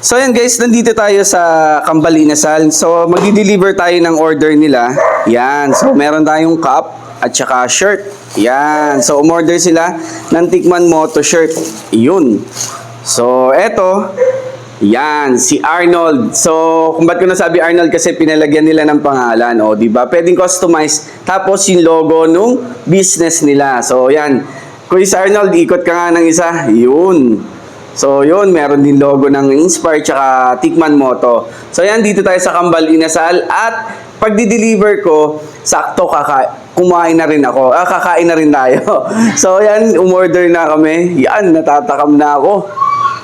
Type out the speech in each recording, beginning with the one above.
So yan guys, nandito tayo sa Kambal Inasal. So magdi-deliver tayo ng order nila. Yan. So meron tayong cup at saka shirt. Yan. So umorder sila ng Tikman Moto shirt. Yun. So eto, yan, si Arnold. So kung ba't ko nasabi Arnold kasi pinalagyan nila ng pangalan. O, di ba? Pwedeng customize. Tapos yung logo nung business nila. So yan. Kuya Arnold, ikot ka nga ng isa. Yun. So, yun, meron din logo ng Inspire tsaka Tikman Moto. So, yan, dito tayo sa Kambal Inasal. At, pag di-deliver ko, sakto kumain na rin ako. Kakain na rin tayo. So, yan, umorder na kami. Yan, natatakam na ako.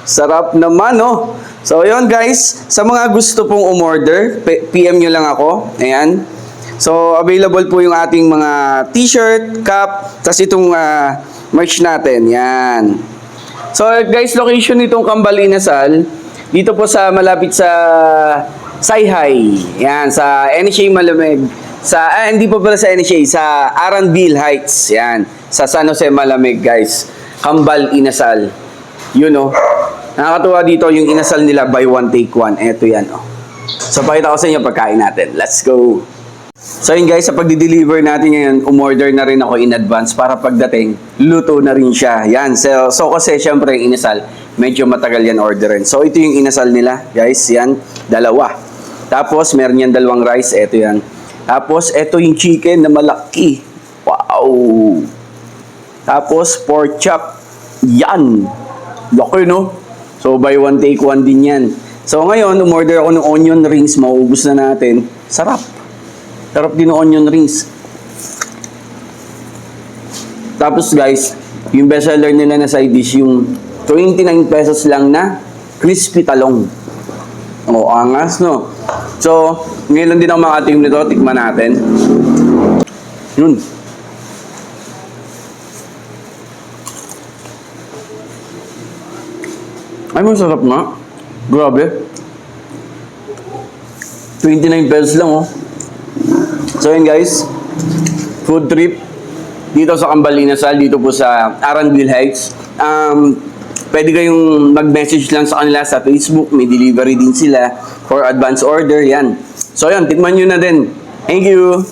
Sarap naman, no? So, yun, guys. Sa mga gusto pong umorder, PM nyo lang ako. Ayan. So, available po yung ating mga t-shirt, cap, tas itong merch natin. Yan. So guys, location nitong Kambal Inasal, dito po sa malapit sa Sayhay. Yan, sa NHA Malamig. Hindi po pala sa NHA, sa Arandil Heights. Yan, sa San Jose Malamig, guys. Kambal Inasal. Yun, oh. Nakakatuwa dito yung inasal nila buy one take one. Eto yan, oh. So pakita ko sa inyo pagkain natin. Let's go! So yun guys, sa pagdi-deliver natin ngayon, umorder na rin ako in advance para pagdating, luto na rin siya. Yan, so kasi syempre yung inasal, medyo matagal yan orderin. So ito yung inasal nila, guys, yan, dalawa. Tapos meron yan dalawang rice, ito yan. Tapos ito yung chicken na malaki. Wow! Tapos pork chop, yan. Laki, no? So buy one take one din yan. So ngayon, umorder ako ng onion rings, maubos na natin. Sarap. Sarap din ng onion rings. Tapos guys, yung best seller nila na side dish, yung 29 pesos lang na crispy talong. O, angas, no? So, ngayon din ang mga ating nito, tikman natin. Yun. Ay, masarap nga. Grabe. 29 pesos lang, oh. So yun guys, food trip dito sa Kambal Inasal, dito po sa Arandil Heights. Pwede kayong mag-message lang sa kanila sa Facebook, may delivery din sila for advance order, yan. So yun, tikman nyo na din. Thank you!